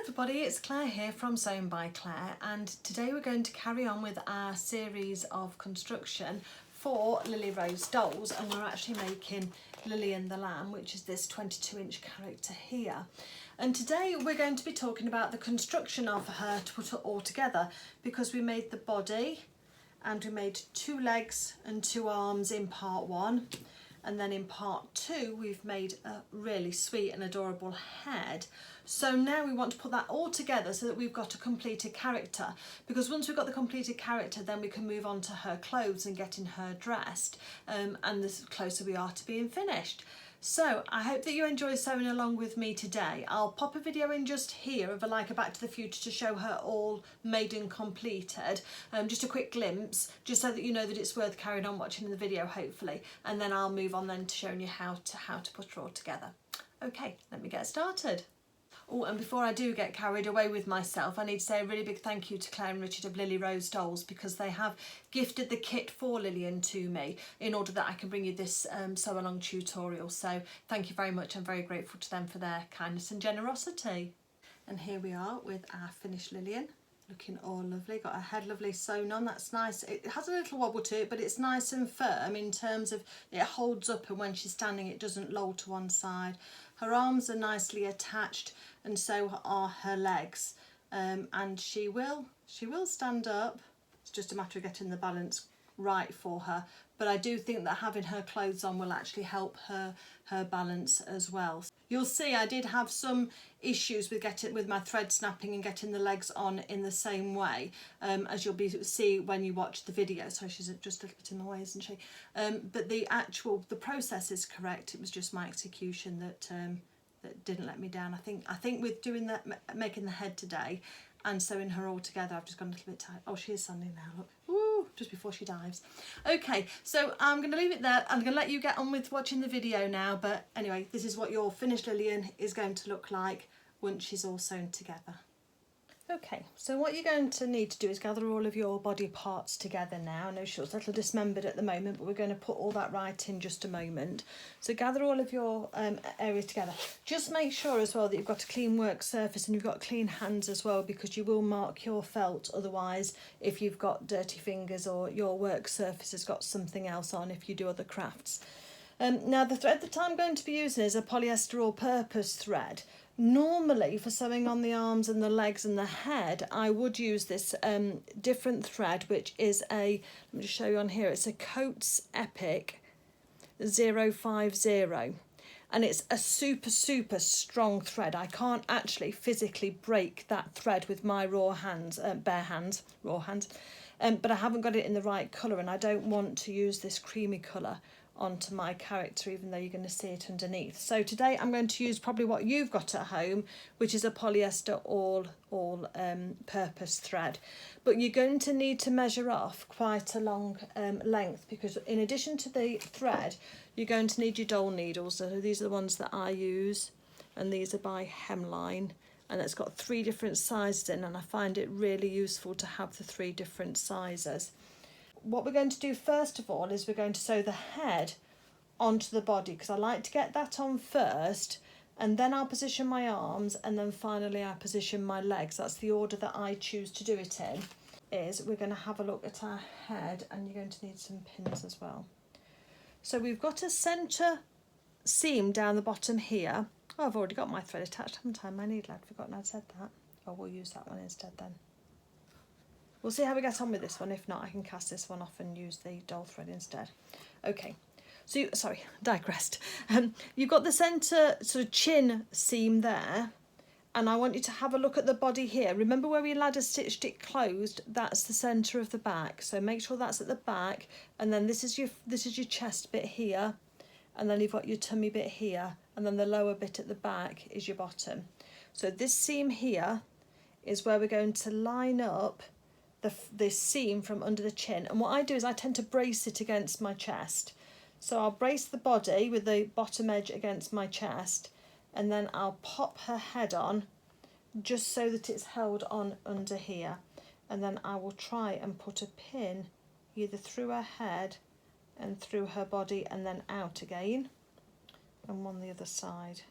everybody, it's Claire here from Sewn by Claire, and today we're going to carry on with our series of construction for Lilly Rose Dolls, and we're actually making Lillian the Lamb, which is this 22-inch character here. And today we're going to be talking about the construction of her to put it all together, because we made the body and we made 2 legs and 2 arms in part 1. And then in part 2 we've made a really sweet and adorable head. So now we want to put that all together so that we've got a completed character, because once we've got the completed character then we can move on to her clothes and getting her dressed, and the closer we are to being finished. So I hope that you enjoy sewing along with me today. I'll pop a video in just here of a Back to the Future to show her all made and completed, just a quick glimpse, just so that you know that it's worth carrying on watching the video hopefully, and then I'll move on then to showing you how to put her all together. Okay, let me get started. Oh, and before I do get carried away with myself, I need to say a really big thank you to Claire and Richard of Lilly Rose Dolls, because they have gifted the kit for Lillian to me in order that I can bring you this sew along tutorial. So thank you very much. I'm very grateful to them for their kindness and generosity. And here we are with our finished Lillian, looking all lovely. Got her head lovely sewn on, that's nice. It has a little wobble to it, but it's nice and firm in terms of it holds up, and when she's standing it doesn't loll to one side. Her arms are nicely attached, and so are her legs, and she will stand up. It's just a matter of getting the balance right for her, but I do think that having her clothes on will actually help her balance as well. You'll see I did have some issues with my thread snapping and getting the legs on in the same way, as you'll see when you watch the video. So she's just a little bit in the way, isn't she? But the process is correct. It was just my execution that didn't let me down. I think with doing that, making the head today and sewing her all together, I've just gone a little bit tight. Oh, she is standing now, look. Woo, just before she dives. Okay, so I'm going to leave it there. I'm going to let you get on with watching the video now, but anyway, this is what your finished Lillian is going to look like once she's all sewn together. Okay, so what you're going to need to do is gather all of your body parts together now. I know she's a little dismembered at the moment, but we're going to put all that right in just a moment. So gather all of your areas together. Just make sure as well that you've got a clean work surface and you've got clean hands as well, because you will mark your felt otherwise if you've got dirty fingers or your work surface has got something else on if you do other crafts. Now the thread that I'm going to be using is a polyester all-purpose thread. Normally for sewing on the arms and the legs and the head I would use this different thread, which is let me just show you on here, it's a Coats Epic 050, and it's a super strong thread. I can't actually physically break that thread with my raw hands, but I haven't got it in the right colour, and I don't want to use this creamy colour onto my character, even though you're going to see it underneath. So today I'm going to use probably what you've got at home, which is a polyester all purpose thread, but you're going to need to measure off quite a long length, because in addition to the thread you're going to need your doll needles. So these are the ones that I use, and these are by Hemline, and it's got 3 different sizes in, and I find it really useful to have the 3 different sizes. What we're going to do first of all is we're going to sew the head onto the body, because I like to get that on first, and then I'll position my arms, and then finally I position my legs. That's the order that I choose to do it in. We're going to have a look at our head, and you're going to need some pins as well. So we've got a centre seam down the bottom here. Oh, I've already got my thread attached, haven't I? My needle, I'd forgotten I'd said that. Oh, we'll use that one instead then. We'll see how we get on with this one. If not, I can cast this one off and use the doll thread instead. Okay, so sorry, digressed. You've got the centre sort of chin seam there, and I want you to have a look at the body here. Remember where we ladder stitched it closed? That's the centre of the back. So make sure that's at the back, and then this is your chest bit here, and then you've got your tummy bit here, and then the lower bit at the back is your bottom. So this seam here is where we're going to line up this seam from under the chin, and what I do is I tend to brace it against my chest. So I'll brace the body with the bottom edge against my chest, and then I'll pop her head on just so that it's held on under here, and then I will try and put a pin either through her head and through her body and then out again, and on the other side.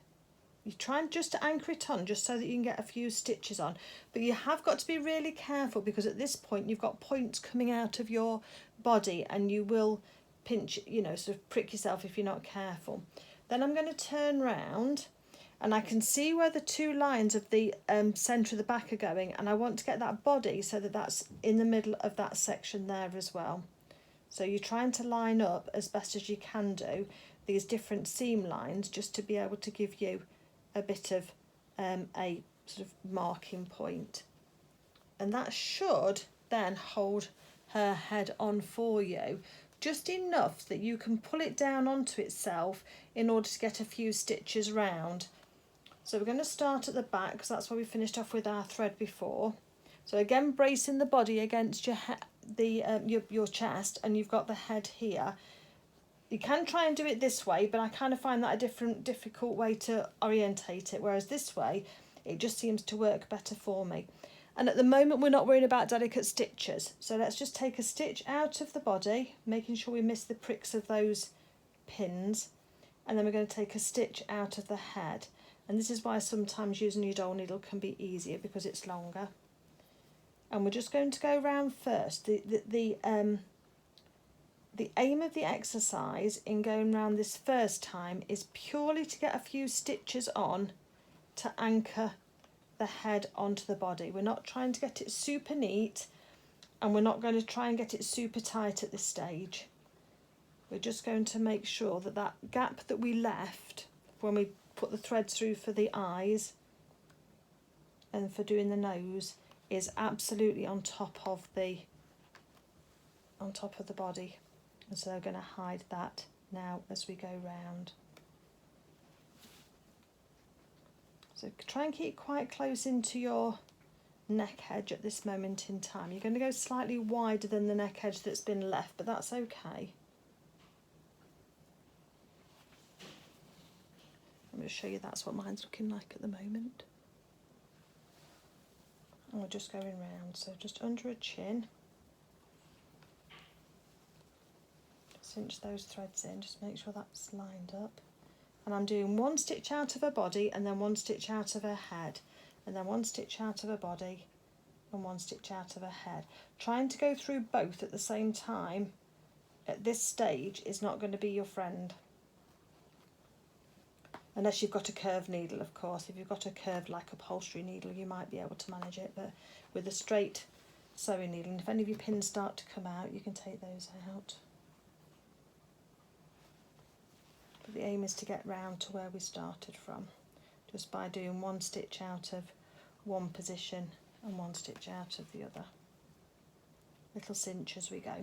you're trying just to anchor it on just so that you can get a few stitches on, but you have got to be really careful because at this point you've got points coming out of your body and you will pinch, you know, sort of prick yourself if you're not careful. Then I'm going to turn round and I can see where the two lines of the centre of the back are going, and I want to get that body so that that's in the middle of that section there as well. So you're trying to line up as best as you can do these different seam lines just to be able to give you a bit of a sort of marking point. And that should then hold her head on for you, just enough that you can pull it down onto itself in order to get a few stitches round. So we're going to start at the back because that's where we finished off with our thread before. So again, bracing the body against your chest, and you've got the head here. You can try and do it this way, but I kind of find that a difficult way to orientate it, whereas this way it just seems to work better for me. And at the moment we're not worrying about delicate stitches, so let's just take a stitch out of the body, making sure we miss the pricks of those pins, and then we're going to take a stitch out of the head. And this is why sometimes using your doll needle can be easier, because it's longer. And we're just going to go round first. The aim of the exercise in going round this first time is purely to get a few stitches on to anchor the head onto the body. We're not trying to get it super neat, and we're not going to try and get it super tight at this stage. We're just going to make sure that that gap that we left when we put the thread through for the eyes and for doing the nose is absolutely on top of the body. And so we're going to hide that now as we go round. So try and keep quite close into your neck edge at this moment in time. You're going to go slightly wider than the neck edge that's been left, but that's okay. I'm going to show you that's what mine's looking like at the moment. And we're just going round, so just under a chin. Cinch those threads in, just make sure that's lined up. And I'm doing one stitch out of her body and then one stitch out of her head, and then one stitch out of her body and one stitch out of her head. Trying to go through both at the same time at this stage is not going to be your friend. Unless you've got a curved needle, of course. If you've got a curved like upholstery needle, you might be able to manage it, but with a straight sewing needle, and if any of your pins start to come out, you can take those out. But the aim is to get round to where we started from, just by doing one stitch out of one position and one stitch out of the other. Little cinch as we go.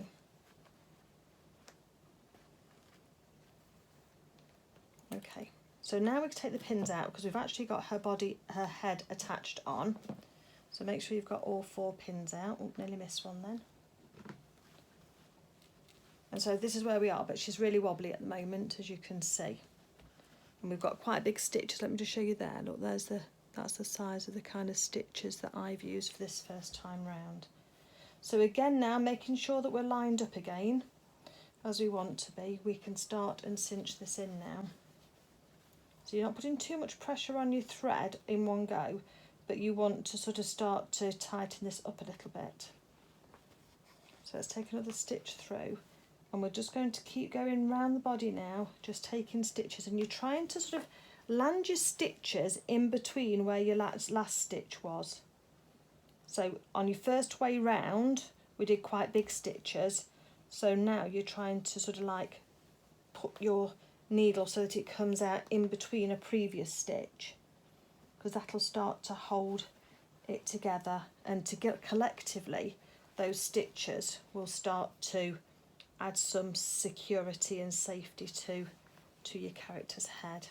Okay. So now we can take the pins out because we've actually got her head attached on. So make sure you've got all 4 pins out. Oh, nearly missed one then. And so this is where we are, but she's really wobbly at the moment, as you can see. And we've got quite big stitches. Let me just show you there. Look, that's the size of the kind of stitches that I've used for this first time round. So again now, making sure that we're lined up again, as we want to be, we can start and cinch this in now. So you're not putting too much pressure on your thread in one go, but you want to sort of start to tighten this up a little bit. So let's take another stitch through, and we're just going to keep going round the body now, just taking stitches, and you're trying to sort of land your stitches in between where your last stitch was. So on your first way round, we did quite big stitches, so now you're trying to sort of like put your needle so that it comes out in between a previous stitch, because that'll start to hold it together, and to get collectively those stitches will start to add some security and safety to your character's head.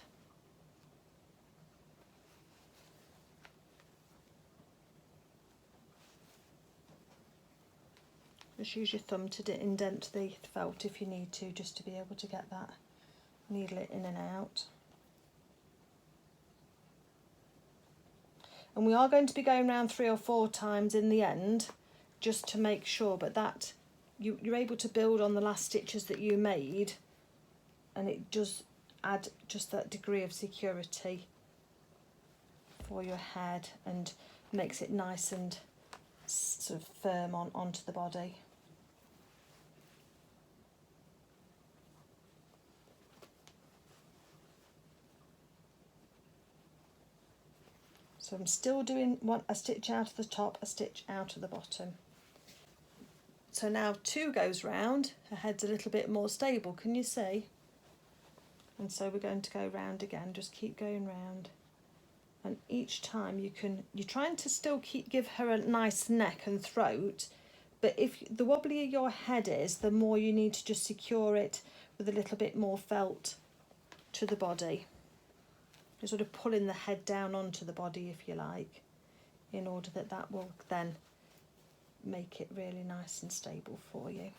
Just use your thumb to indent the felt if you need to, just to be able to get that needle in and out. And we are going to be going around 3 or 4 times in the end, just to make sure, but that you're able to build on the last stitches that you made, and it does add just that degree of security for your head and makes it nice and sort of firm onto the body. So I'm still doing a stitch out of the top, a stitch out of the bottom. So now 2 goes round, her head's a little bit more stable, can you see? And so we're going to go round again, just keep going round. And each time you're trying to still give her a nice neck and throat, but if the wobblier your head is, the more you need to just secure it with a little bit more felt to the body. You're sort of pulling the head down onto the body, if you like, in order that will then make it really nice and stable for you.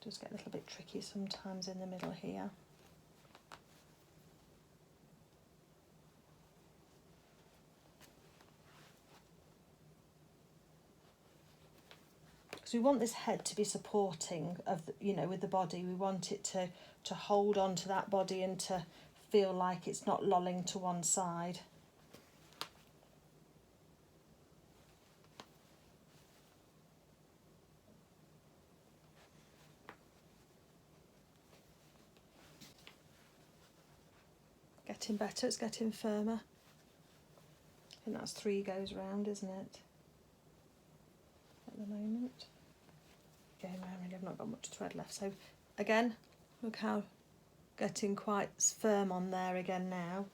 Just get a little bit tricky sometimes in the middle here. Because we want this head to be supporting of, with the body. We want it to hold on to that body and to feel like it's not lolling to one side. Getting better, it's getting firmer. I think that's 3 goes round, isn't it? At the moment. Going round, really, I've not got much thread left. So again, look how getting quite firm on there again now.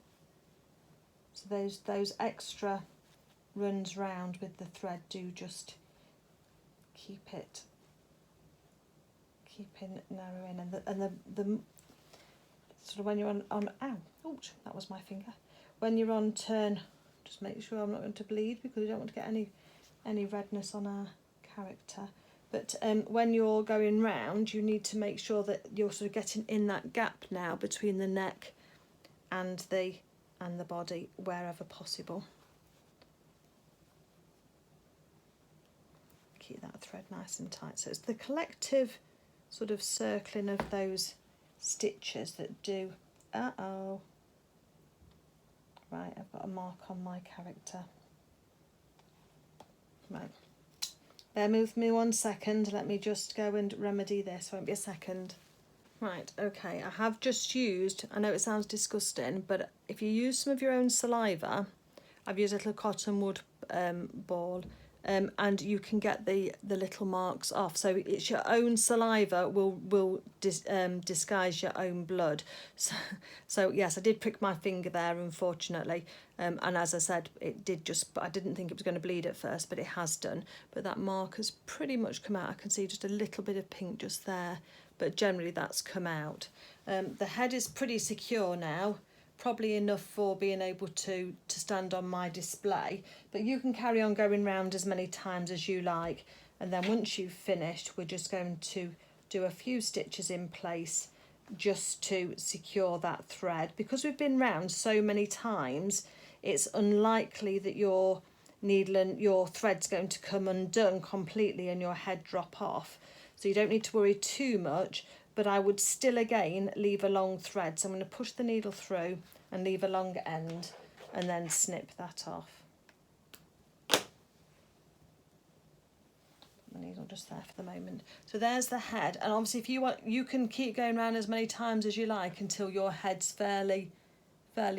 So those extra runs round with the thread do just keeping narrowing, and the sort of when you're on ouch, that was my finger. When you're on turn, just make sure I'm not going to bleed, because we don't want to get any redness on our character. But when you're going round, you need to make sure that you're sort of getting in that gap now between the neck and the body wherever possible. Keep that thread nice and tight. So it's the collective sort of circling of those stitches that do. Right, I've got a mark on my character. Right. Bear with me 1 second, let me just go and remedy this, won't be a second. Right, okay, I have just used, I know it sounds disgusting, but if you use some of your own saliva, I've used a little cotton wool ball, and you can get the little marks off. So it's your own saliva will disguise your own blood. So yes, I did prick my finger there, unfortunately, and as I said, it did I didn't think it was going to bleed at first, but it has done. But that mark has pretty much come out. I can see just a little bit of pink just there, but generally that's come out. The head is pretty secure now, probably enough for being able to stand on my display, but you can carry on going round as many times as you like, and then once you've finished, we're just going to do a few stitches in place just to secure that thread. Because we've been round so many times, it's unlikely that your needle and your thread's going to come undone completely and your head drop off, so you don't need to worry too much. But I would still again leave a long thread, so I'm going to push the needle through and leave a long end and then snip that off. The needle just there for the moment. So there's the head, and obviously if you want, you can keep going around as many times as you like until your head's fairly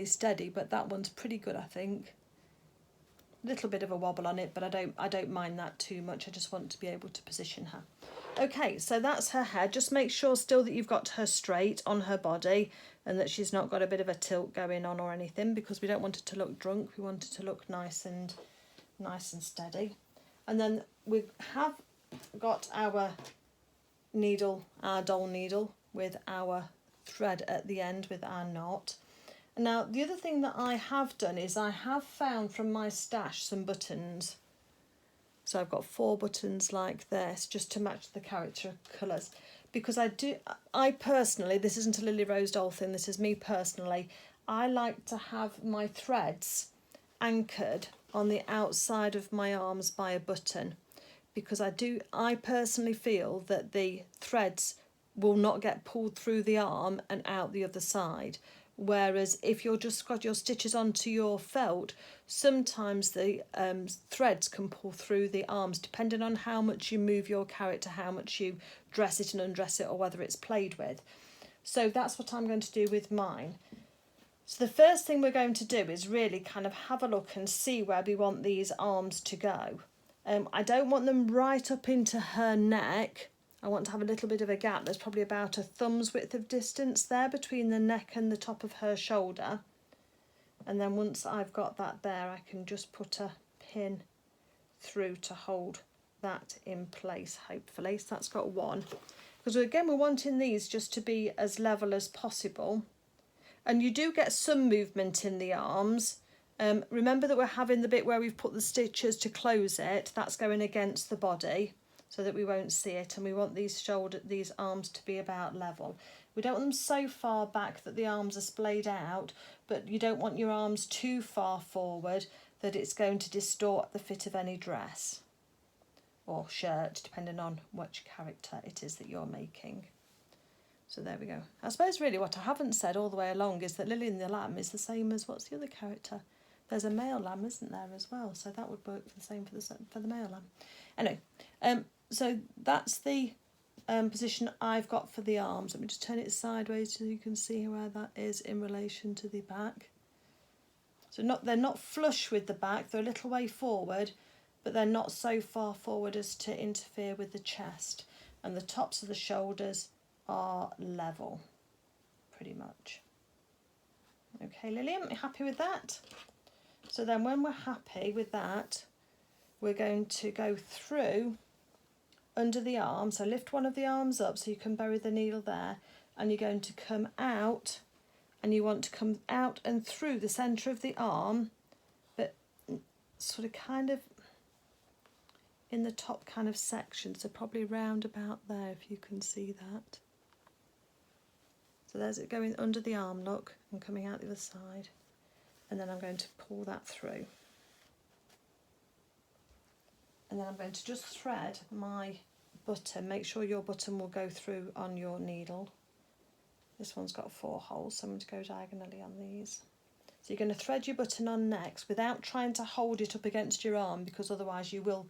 steady, but that one's pretty good, I think. A little bit of a wobble on it, but I don't mind that too much. I just want to be able to position her. Okay, so that's her head. Just make sure still that you've got her straight on her body and that she's not got a bit of a tilt going on or anything, because we don't want it to look drunk. We want it to look nice and steady. And then we have got our needle, our doll needle, with our thread at the end with our knot. Now, the other thing that I have done is I have found from my stash some buttons. So I've got 4 buttons like this, just to match the character colours. Because I personally, this isn't a Lilly Rose Doll thing, this is me personally, I like to have my threads anchored on the outside of my arms by a button, because I personally feel that the threads will not get pulled through the arm and out the other side. Whereas if you're just got your stitches onto your felt, sometimes the threads can pull through the arms, depending on how much you move your character, how much you dress it and undress it, or whether it's played with. So that's what I'm going to do with mine. So the first thing we're going to do is really kind of have a look and see where we want these arms to go. I don't want them right up into her neck. I want to have a little bit of a gap. There's probably about a thumb's width of distance there between the neck and the top of her shoulder. And then once I've got that there, I can just put a pin through to hold that in place, hopefully. So that's got one. Because again, we're wanting these just to be as level as possible. And you do get some movement in the arms. Remember that we're having the bit where we've put the stitches to close it. That's going against the body, so that we won't see it, and we want these arms to be about level. We don't want them so far back that the arms are splayed out, but you don't want your arms too far forward that it's going to distort the fit of any dress or shirt, depending on which character it is that you're making. So there we go. I suppose really what I haven't said all the way along is that Lillian the Lamb is the same as, what's the other character? There's a male lamb, isn't there, as well? So that would work for the same for the male lamb. Anyway, so that's the position I've got for the arms. Let me just turn it sideways so you can see where that is in relation to the back. So they're not flush with the back, they're a little way forward, but they're not so far forward as to interfere with the chest. And the tops of the shoulders are level, pretty much. Okay, Lillian, are you happy with that? So then when we're happy with that, we're going to go through under the arm. So lift one of the arms up so you can bury the needle there, and you're going to come out, and you want to come out and through the centre of the arm, but sort of kind of in the top kind of section, so probably round about there, if you can see that. So there's it going under the arm, look, and coming out the other side. And then I'm going to pull that through. And then I'm going to just thread my button. Make sure your button will go through on your needle. This one's got 4 holes, so I'm going to go diagonally on these. So you're going to thread your button on next without trying to hold it up against your arm, because otherwise you will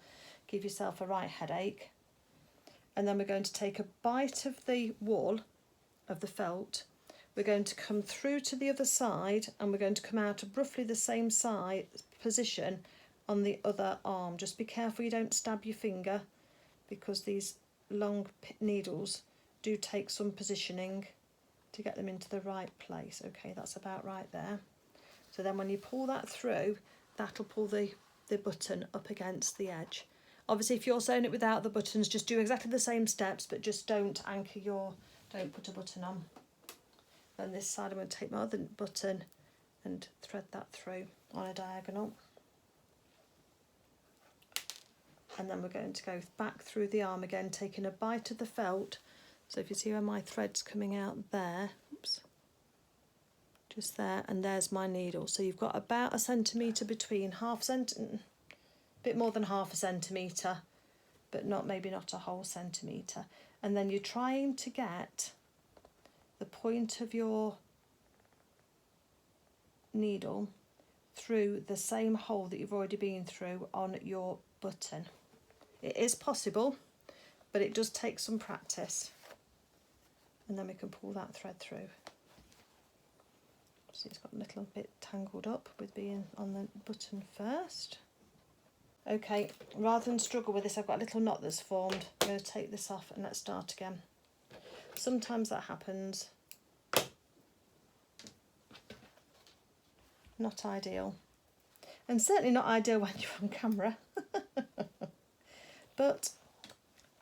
give yourself a right headache. And then we're going to take a bite of the wool of the felt. We're going to come through to the other side, and we're going to come out of roughly the same side position on the other arm. Just be careful you don't stab your finger, because these long needles do take some positioning to get them into the right place. Okay, that's about right there. So then when you pull that through, that'll pull the button up against the edge. Obviously, if you're sewing it without the buttons, just do exactly the same steps, but just don't put a button on. Then this side I'm going to take my other button and thread that through on a diagonal. And then we're going to go back through the arm again, taking a bite of the felt. So if you see where my thread's coming out there, oops, just there, and there's my needle. So you've got about a centimetre between, a bit more than half a centimetre, but maybe not a whole centimetre. And then you're trying to get the point of your needle through the same hole that you've already been through on your button. It is possible, but it does take some practice. And then we can pull that thread through. See, it's got a little bit tangled up with being on the button first. Okay, rather than struggle with this, I've got a little knot that's formed. I'm going to take this off and let's start again. Sometimes that happens. Not ideal. And certainly not ideal when you're on camera. But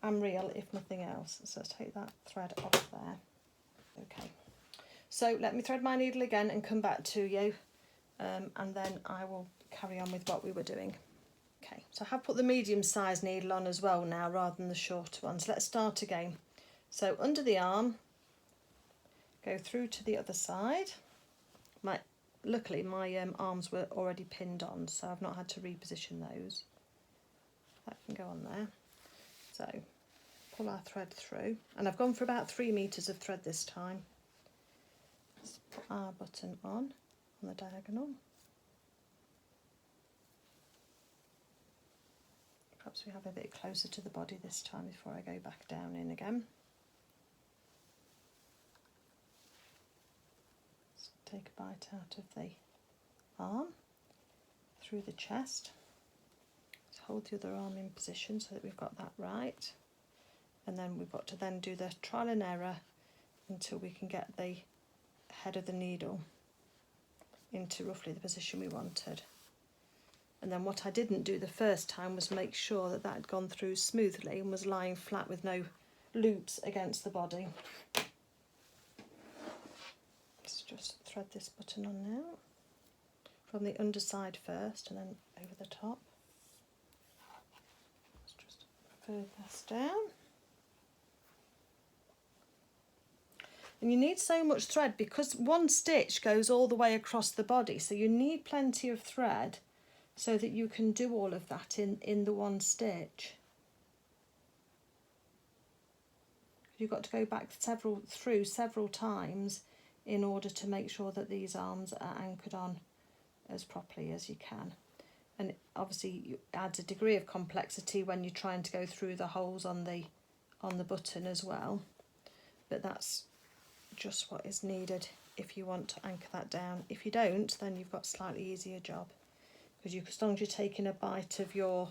I'm real, if nothing else. So let's take that thread off there. Okay. So let me thread my needle again and come back to you. And then I will carry on with what we were doing. Okay, so I have put the medium size needle on as well now rather than the shorter ones. Let's start again. So under the arm, go through to the other side. Luckily my arms were already pinned on, so I've not had to reposition those. That can go on there. So pull our thread through, and I've gone for about 3 meters of thread this time. Let's put our button on the diagonal. Perhaps we have a bit closer to the body this time before I go back down in again. Let's take a bite out of the arm, through the chest. Let's hold the other arm in position so that we've got that right. And then we've got to then do the trial and error until we can get the head of the needle into roughly the position we wanted. And then what I didn't do the first time was make sure that that had gone through smoothly and was lying flat with no loops against the body. Let's just thread this button on now. From the underside first and then over the top. Let's just further this down. And you need so much thread because one stitch goes all the way across the body, so you need plenty of thread so that you can do all of that in the one stitch. You've got to go back through several times in order to make sure that these arms are anchored on as properly as you can. And it obviously adds a degree of complexity when you're trying to go through the holes on the button as well, but that's just what is needed if you want to anchor that down. If you don't, then you've got a slightly easier job, because as long as you're taking a bite of your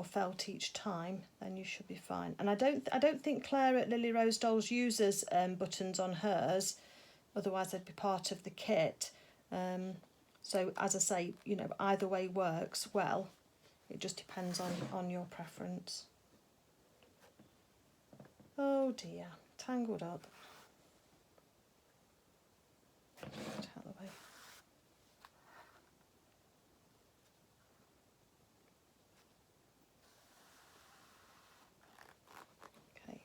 felt each time, then you should be fine. And I don't think Claire at Lilly Rose Dolls uses buttons on hers, otherwise they'd be part of the kit. So as I say, you know, either way works well. It just depends on your preference. Oh dear, tangled up. Get out of the way. Okay.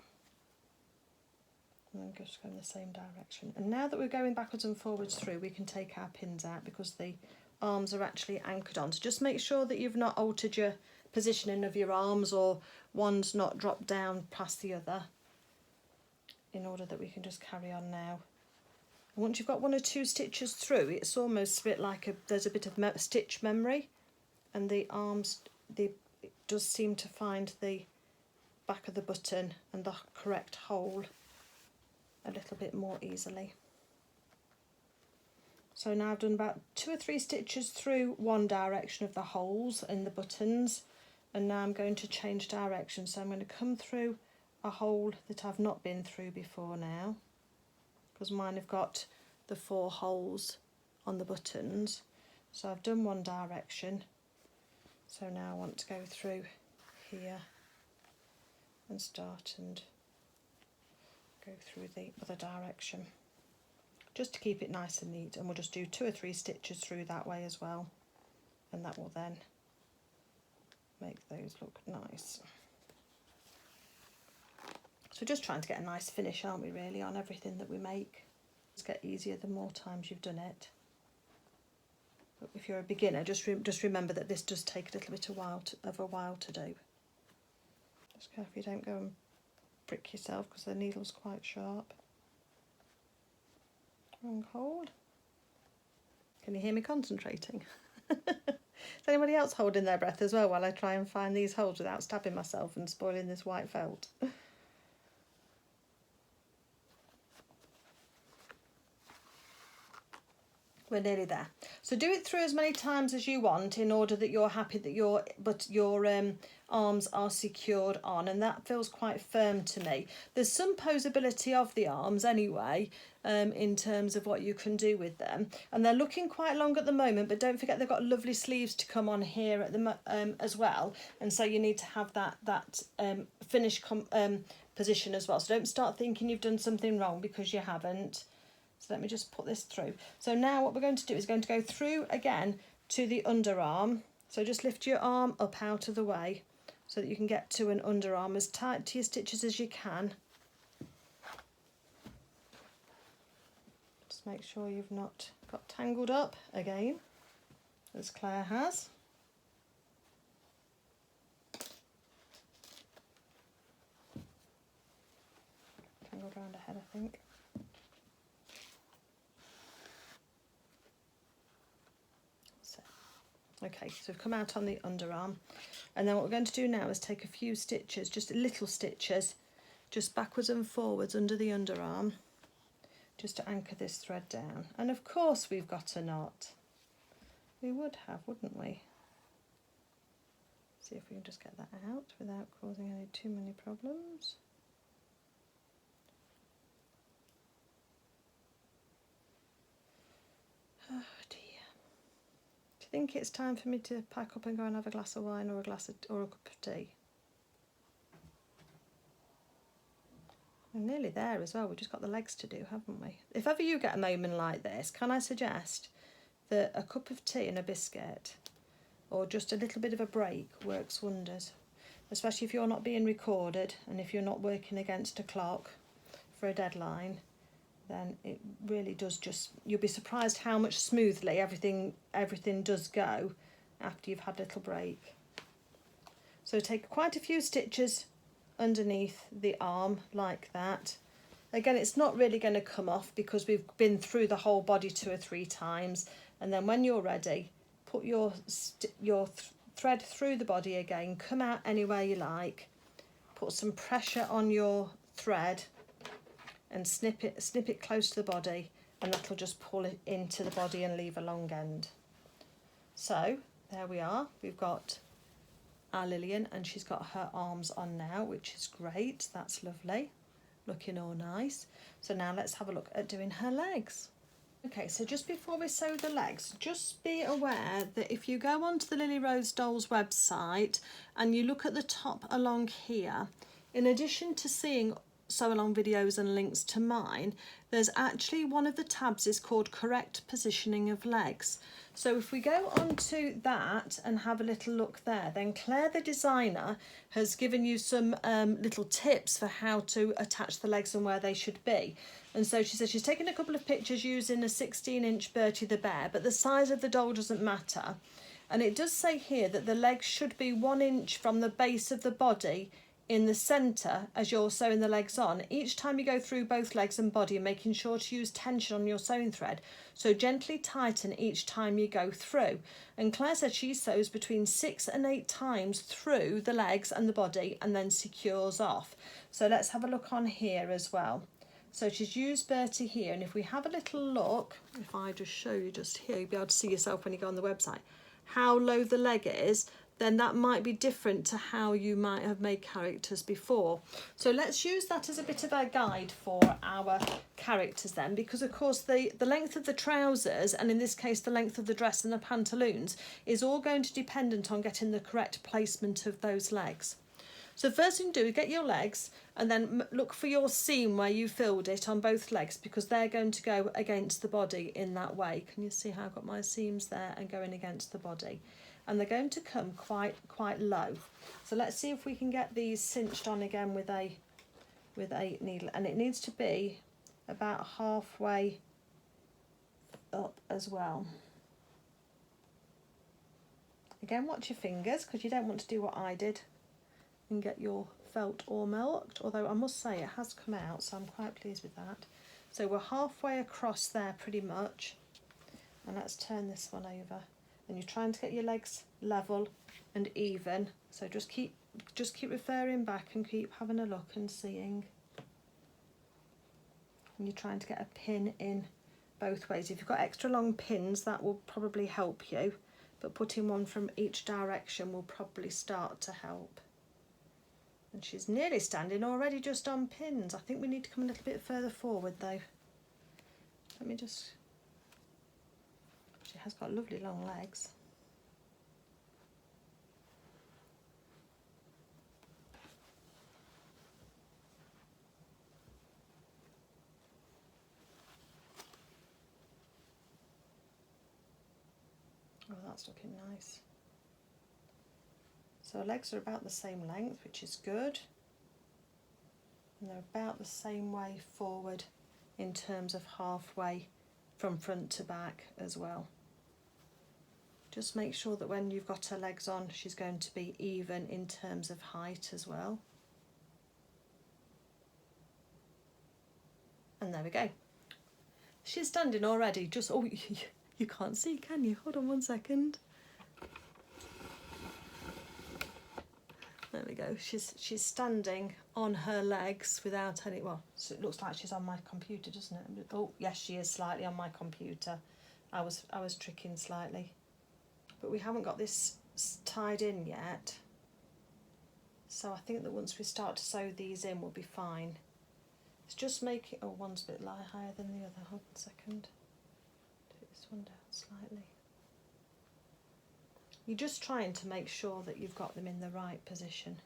And then just go in the same direction. And now that we're going backwards and forwards through, we can take our pins out because the arms are actually anchored on. So just make sure that you've not altered your positioning of your arms, or one's not dropped down past the other, in order that we can just carry on now. And once you've got 1 or 2 stitches through, it's almost a bit like there's a bit of stitch memory, and the arms, it does seem to find the back of the button and the correct hole a little bit more easily. So now I've done about 2 or 3 stitches through one direction of the holes in the buttons, and now I'm going to change direction. So I'm going to come through a hole that I've not been through before now, because mine have got the 4 holes on the buttons. So I've done one direction, so now I want to go through here and start and go through the other direction, just to keep it nice and neat. And we'll just do 2 or 3 stitches through that way as well, and that will then make those look nice. So just trying to get a nice finish, aren't we, really, on everything that we make. It's get easier the more times you've done it. But if you're a beginner, just remember that this does take a little bit of a while to do. Just careful you don't go and prick yourself, because the needle's quite sharp. Wrong hole. Can you hear me concentrating? Is anybody else holding their breath as well while I try and find these holes without stabbing myself and spoiling this white felt? We're nearly there. So do it through as many times as you want in order that you're happy that your arms are secured on, and that feels quite firm to me. There's some posability of the arms anyway, in terms of what you can do with them, and they're looking quite long at the moment, but don't forget they've got lovely sleeves to come on here at the as well, and so you need to have that finished position as well. So don't start thinking you've done something wrong, because you haven't. So let me just put this through. So now what we're going to do is going to go through again to the underarm. So just lift your arm up out of the way so that you can get to an underarm as tight to your stitches as you can. Just make sure you've not got tangled up again, as Claire has. head, I think. So, okay, so we've come out on the underarm, and then what we're going to do now is take a few stitches, just little stitches, just backwards and forwards under the underarm, just to anchor this thread down. And of course we've got a knot. We would have, wouldn't we? See if we can just get that out without causing any too many problems. Oh dear. Do you think it's time for me to pack up and go and have a glass of wine or a cup of tea? We're nearly there as well. We've just got the legs to do, haven't we? If ever you get a moment like this, can I suggest that a cup of tea and a biscuit, or just a little bit of a break, works wonders, especially if you're not being recorded and if you're not working against a clock for a deadline. Then it really does just, you'll be surprised how much smoothly everything does go after you've had a little break. So take quite a few stitches underneath the arm like that. Again, it's not really going to come off because we've been through the whole body 2 or 3 times, and then when you're ready, put your thread through the body again, come out anywhere you like, put some pressure on your thread and snip it close to the body, and that'll just pull it into the body and leave a long end. So there we are, we've got our Lillian, and she's got her arms on now, which is great. That's lovely, looking all nice. So now let's have a look at doing her legs. Okay, so just before we sew the legs, just be aware that if you go onto the Lilly Rose Dolls website and you look at the top along here, in addition to seeing sew along videos and links to mine, there's actually one of the tabs is called correct positioning of legs. So if we go on to that and have a little look there, then Claire the designer has given you some little tips for how to attach the legs and where they should be. And so she says she's taken a couple of pictures using a 16-inch Bertie the Bear, but the size of the doll doesn't matter. And it does say here that the legs should be 1 inch from the base of the body in the centre as you're sewing the legs on. Each time you go through both legs and body, making sure to use tension on your sewing thread, so gently tighten each time you go through. And Claire said she sews between 6 and 8 times through the legs and the body and then secures off. So let's have a look on here as well. So she's used Bertie here, and if we have a little look, if I just show you just here, you'll be able to see yourself when you go on the website how low the leg is. Then that might be different to how you might have made characters before. So let's use that as a bit of a guide for our characters then, because of course the length of the trousers, and in this case the length of the dress and the pantaloons, is all going to dependent on getting the correct placement of those legs. So first thing to do is get your legs and then look for your seam where you filled it on both legs, because they're going to go against the body in that way. Can you see how I've got my seams there and going against the body? And they're going to come quite low. So let's see if we can get these cinched on again with a needle, and it needs to be about halfway up as well. Again, watch your fingers, because you don't want to do what I did and get your felt all milked, although I must say it has come out, so I'm quite pleased with that. So we're halfway across there pretty much, and let's turn this one over. And you're trying to get your legs level and even, so just keep referring back and keep having a look and seeing. And you're trying to get a pin in both ways. If you've got extra long pins, that will probably help you, but putting one from each direction will probably start to help. And she's nearly standing already just on pins. I think we need to come a little bit further forward though. Let me just... She has got lovely long legs. Oh, that's looking nice. So her legs are about the same length, which is good. And they're about the same way forward in terms of halfway from front to back as well. Just make sure that when you've got her legs on, she's going to be even in terms of height as well. And there we go. She's standing already, just, oh, you can't see, can you? Hold on 1 second. There we go. She's standing on her legs without any, well, so it looks like she's on my computer, doesn't it? Oh, yes, she is slightly on my computer. I was tricking slightly. But we haven't got this tied in yet. So I think that once we start to sew these in, we'll be fine. It's just making, oh, one's a bit higher than the other. Hold on a second. Take this one down slightly. You're just trying to make sure that you've got them in the right position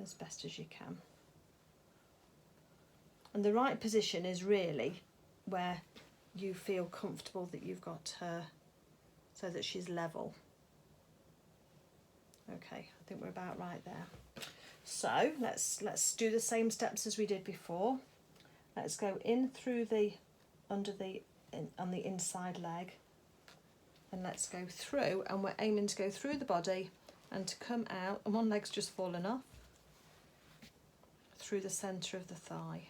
as best as you can. And the right position is really where you feel comfortable that you've got her so that she's level. Okay, I think we're about right there. So let's do the same steps as we did before. Let's go in through the, on the inside leg. And let's go through, and we're aiming to go through the body and to come out, and one leg's just fallen off, through the centre of the thigh.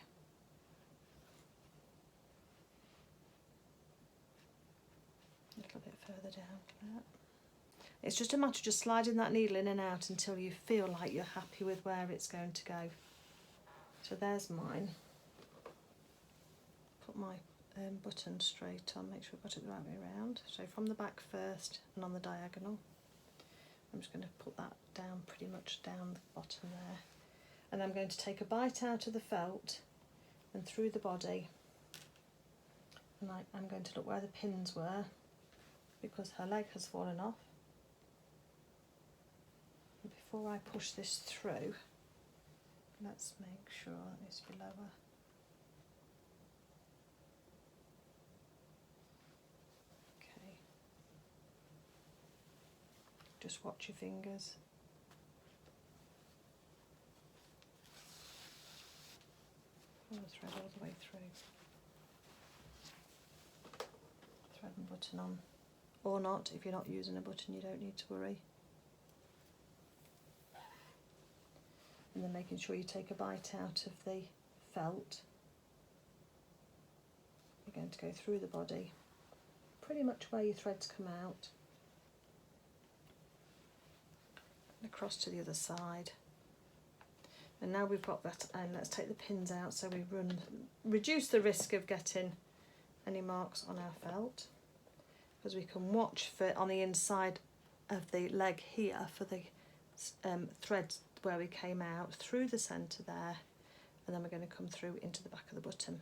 A little bit further down. Like that. It's just a matter of just sliding that needle in and out until you feel like you're happy with where it's going to go. So there's mine. Put my button straight on, make sure I've got it the right way around. So from the back first and on the diagonal. I'm just going to put that down pretty much down the bottom there. And I'm going to take a bite out of the felt and through the body. And I'm going to look where the pins were because her leg has fallen off. And before I push this through, let's make sure that needs to be lower. Just watch your fingers. Pull the thread all the way through. Thread and button on. Or not, if you're not using a button, you don't need to worry. And then making sure you take a bite out of the felt. You're going to go through the body, pretty much where your threads come out. Across to the other side, and now we've got that, and let's take the pins out so we reduce the risk of getting any marks on our felt, because we can watch for on the inside of the leg here for the threads where we came out through the centre there, and then we're going to come through into the back of the button.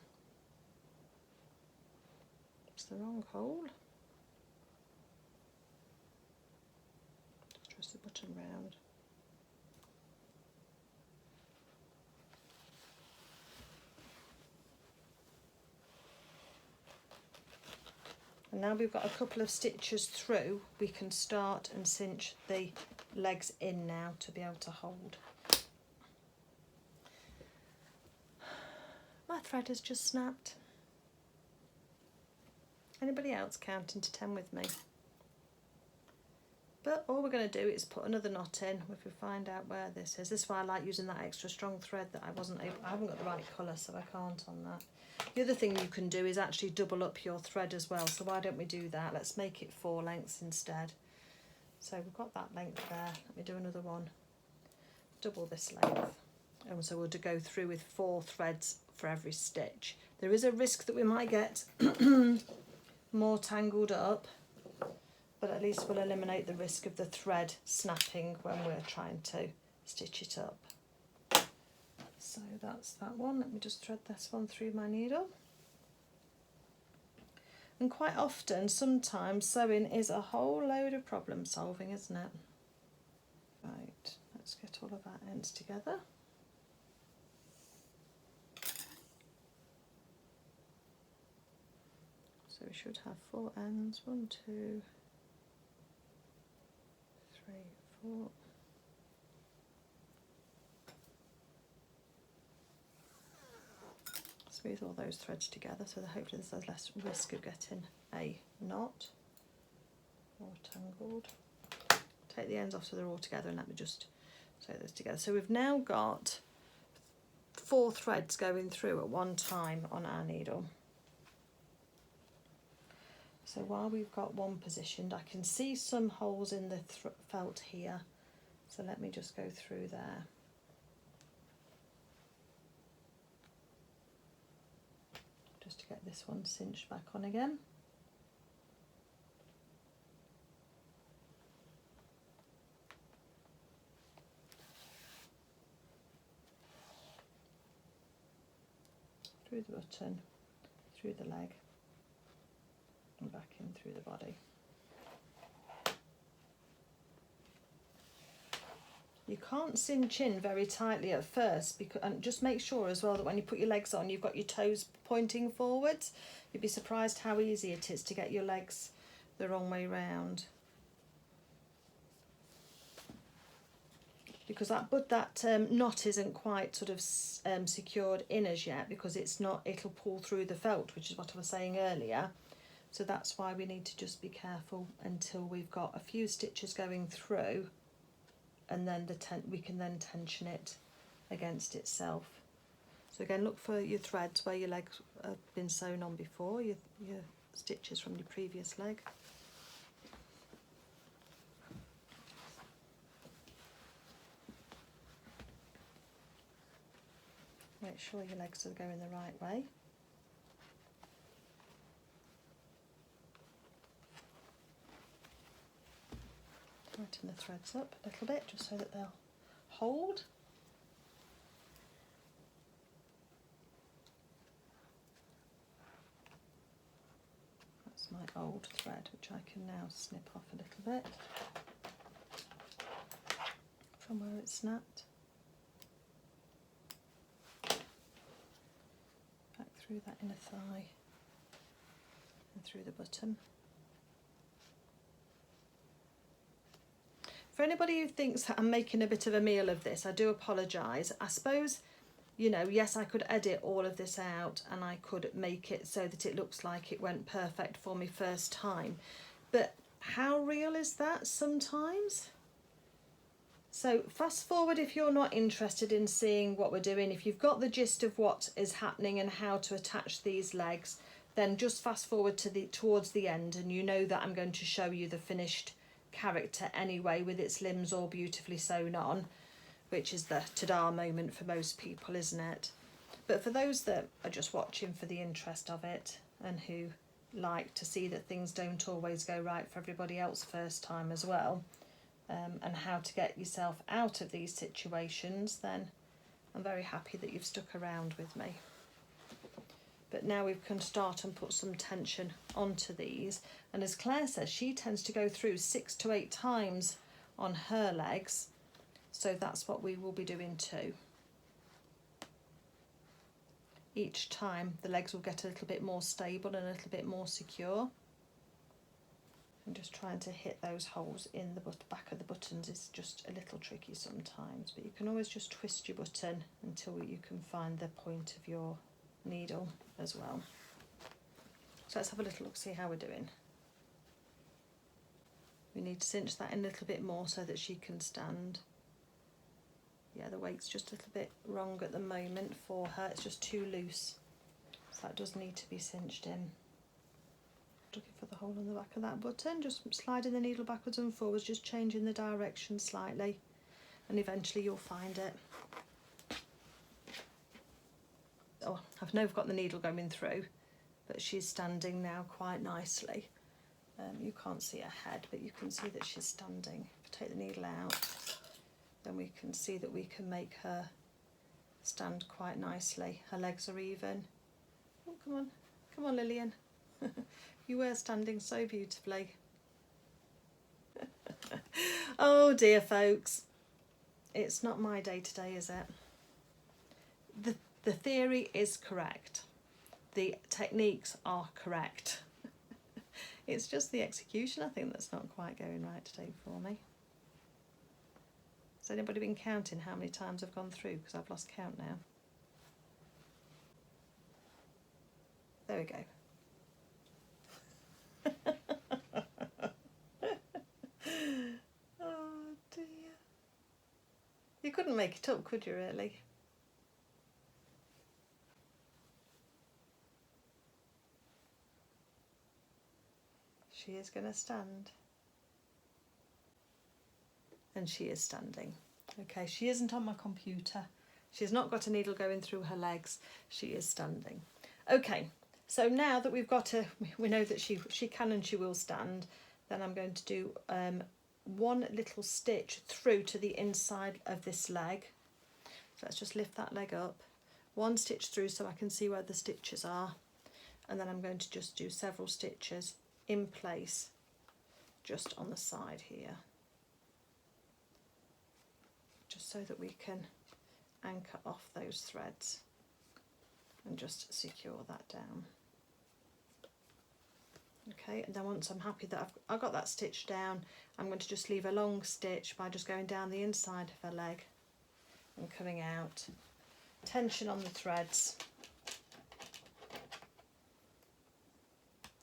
It's the wrong hole. The button round. And now we've got a couple of stitches through, we can start and cinch the legs in now to be able to hold. My thread has just snapped. Anybody else counting to 10 with me? But all we're going to do is put another knot in if we find out where this is. This is why I like using that extra strong thread that I haven't got the right colour, so I can't on that. The other thing you can do is actually double up your thread as well. So why don't we do that? Let's make it 4 lengths instead. So we've got that length there. Let me do another one. Double this length. And so we'll go through with 4 threads for every stitch. There is a risk that we might get more tangled up, but at least we'll eliminate the risk of the thread snapping when we're trying to stitch it up. So that's that one. Let me just thread this one through my needle. And quite often, sometimes sewing is a whole load of problem solving, isn't it? Right, let's get all of our ends together. So we should have 4 ends. 1, 2, 3, 4. Smooth all those threads together so that hopefully there's less risk of getting a knot or tangled. Take the ends off so they're all together and let me just sew those together. So we've now got 4 threads going through at one time on our needle. So while we've got one positioned, I can see some holes in the felt here. So let me just go through there. Just to get this one cinched back on again. Through the button, through the leg, and back in through the body. You can't cinch in very tightly at first, and just make sure as well that when you put your legs on, you've got your toes pointing forwards. You'd be surprised how easy it is to get your legs the wrong way round. Because that knot isn't quite sort of secured in as yet, because it's not, it'll pull through the felt, which is what I was saying earlier. So that's why we need to just be careful until we've got a few stitches going through, and then we can then tension it against itself. So again, look for your threads where your legs have been sewn on before, your stitches from your previous leg. Make sure your legs are going the right way. Tighten the threads up a little bit just so that they'll hold. That's my old thread, which I can now snip off a little bit from where it snapped. Back through that inner thigh and through the button. For anybody who thinks that I'm making a bit of a meal of this, I do apologise. I suppose, you know, yes, I could edit all of this out and I could make it so that it looks like it went perfect for me first time. But how real is that sometimes? So fast forward if you're not interested in seeing what we're doing. If you've got the gist of what is happening and how to attach these legs, then just fast forward to towards the end, and you know that I'm going to show you the finished character anyway, with its limbs all beautifully sewn on, which is the ta-da moment for most people, isn't it? But for those that are just watching for the interest of it and who like to see that things don't always go right for everybody else first time as well, and how to get yourself out of these situations, then I'm very happy that you've stuck around with me. But now we can start and put some tension onto these. And as Claire says, she tends to go through 6 to 8 times on her legs. So that's what we will be doing too. Each time the legs will get a little bit more stable and a little bit more secure. And just trying to hit those holes in the back of the buttons is just a little tricky sometimes. But you can always just twist your button until you can find the point of your needle as well. So let's have a little look, see how we're doing. We need to cinch that in a little bit more so that she can stand. Yeah, the weight's just a little bit wrong at the moment for her, it's just too loose. So that does need to be cinched in. Looking for the hole on the back of that button, just sliding the needle backwards and forwards, just changing the direction slightly, and eventually you'll find it. Oh, I've now got the needle going through, but she's standing now quite nicely. You can't see her head, but you can see that she's standing. If I take the needle out, then we can see that we can make her stand quite nicely. Her legs are even. Oh, come on, Lillian. You were standing so beautifully. Oh dear, folks. It's not my day today, is it? The theory is correct. The techniques are correct. It's just the execution, I think, that's not quite going right today for me. Has anybody been counting how many times I've gone through? Because I've lost count now. There we go. Oh dear. You couldn't make it up, could you really? She is going to stand. And she is standing. Okay, she isn't on my computer. She's not got a needle going through her legs. She is standing. Okay, so now that we know that she can and she will stand, then I'm going to do one little stitch through to the inside of this leg. So let's just lift that leg up. One stitch through so I can see where the stitches are. And then I'm going to just do several stitches in place just on the side here, just so that we can anchor off those threads and just secure that down. Okay, and then once I'm happy that I've got that stitch down, I'm going to just leave a long stitch by just going down the inside of her leg and coming out. Tension on the threads.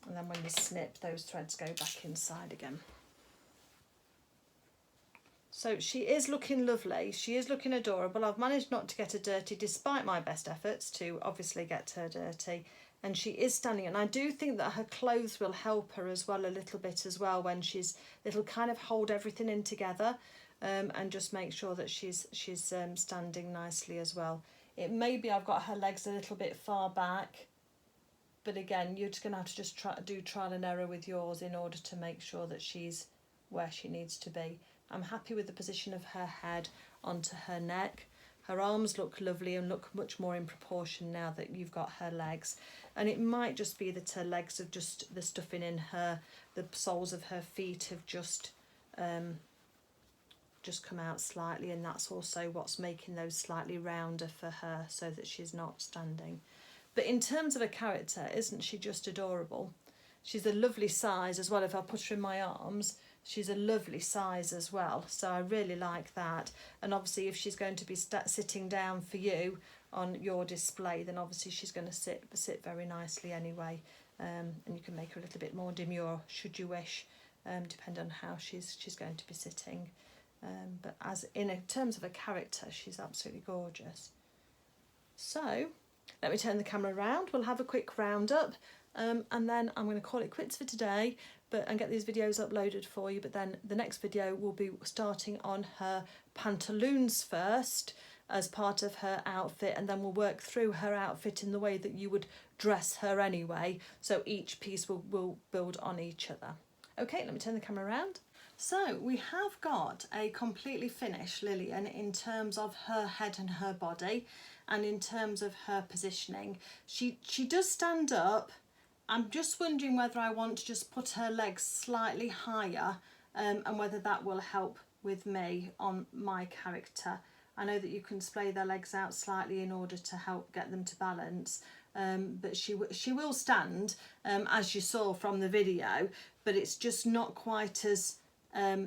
And then when you snip, those threads go back inside again. So she is looking lovely. She is looking adorable. I've managed not to get her dirty despite my best efforts to obviously get her dirty. And she is standing, and I do think that her clothes will help her as well a little bit as well when it'll kind of hold everything in together and just make sure that she's standing nicely as well. It may be I've got her legs a little bit far back, but again, you're just going to have to just do trial and error with yours in order to make sure that she's where she needs to be. I'm happy with the position of her head onto her neck. Her arms look lovely and look much more in proportion now that you've got her legs. And it might just be that her legs have just, the stuffing in her, the soles of her feet have just come out slightly, and that's also what's making those slightly rounder for her so that she's not standing. But in terms of a character, isn't she just adorable? She's a lovely size as well. If I put her in my arms, she's a lovely size as well, so I really like that. And obviously if she's going to be sitting down for you on your display, then obviously she's going to sit very nicely anyway, and you can make her a little bit more demure should you wish, depending on how she's going to be sitting. But as in terms of a character, she's absolutely gorgeous. So let me turn the camera around. We'll have a quick roundup. And then I'm going to call it quits for today and get these videos uploaded for you. But then the next video will be starting on her pantaloons first as part of her outfit, and then we'll work through her outfit in the way that you would dress her anyway. So each piece will build on each other. Okay, let me turn the camera around. So we have got a completely finished Lillian in terms of her head and her body, and in terms of her positioning. She does stand up. I'm just wondering whether I want to just put her legs slightly higher and whether that will help with me on my character. I know that you can splay their legs out slightly in order to help get them to balance, but she will stand as you saw from the video, but it's just not quite as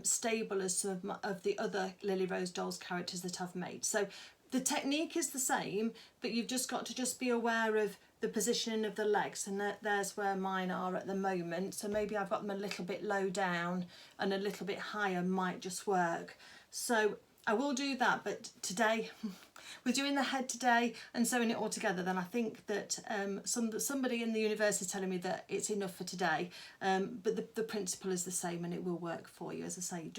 stable as some of the other Lilly Rose Dolls characters that I've made. So the technique is the same, but you've just got to just be aware of the positioning of the legs, and there's where mine are at the moment. So maybe I've got them a little bit low down and a little bit higher might just work. So I will do that, but today we're doing the head today and sewing it all together. Then I think that somebody in the universe is telling me that it's enough for today, but the principle is the same and it will work for you. As I say,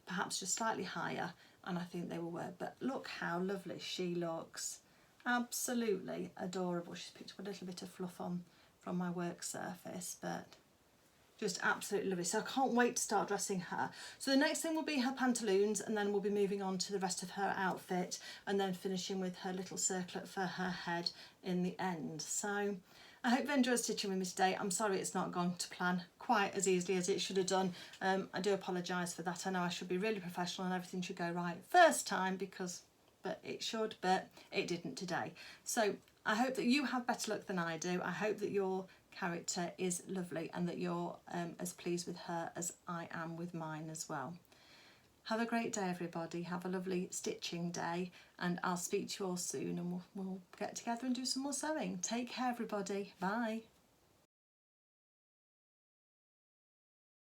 perhaps just slightly higher, and I think they will work. But look how lovely she looks. Absolutely adorable. She's picked up a little bit of fluff on from my work surface, but just absolutely lovely. So I can't wait to start dressing her. So the next thing will be her pantaloons, and then we'll be moving on to the rest of her outfit, and then finishing with her little circlet for her head in the end. So I hope you enjoyed stitching with me today. I'm sorry it's not gone to plan quite as easily as it should have done. I do apologise for that. I know I should be really professional and everything should go right first time, but it should, but it didn't today. So I hope that you have better luck than I do. I hope that your character is lovely and that you're as pleased with her as I am with mine as well. Have a great day, everybody. Have a lovely stitching day, and I'll speak to you all soon, and we'll get together and do some more sewing. Take care, everybody. Bye.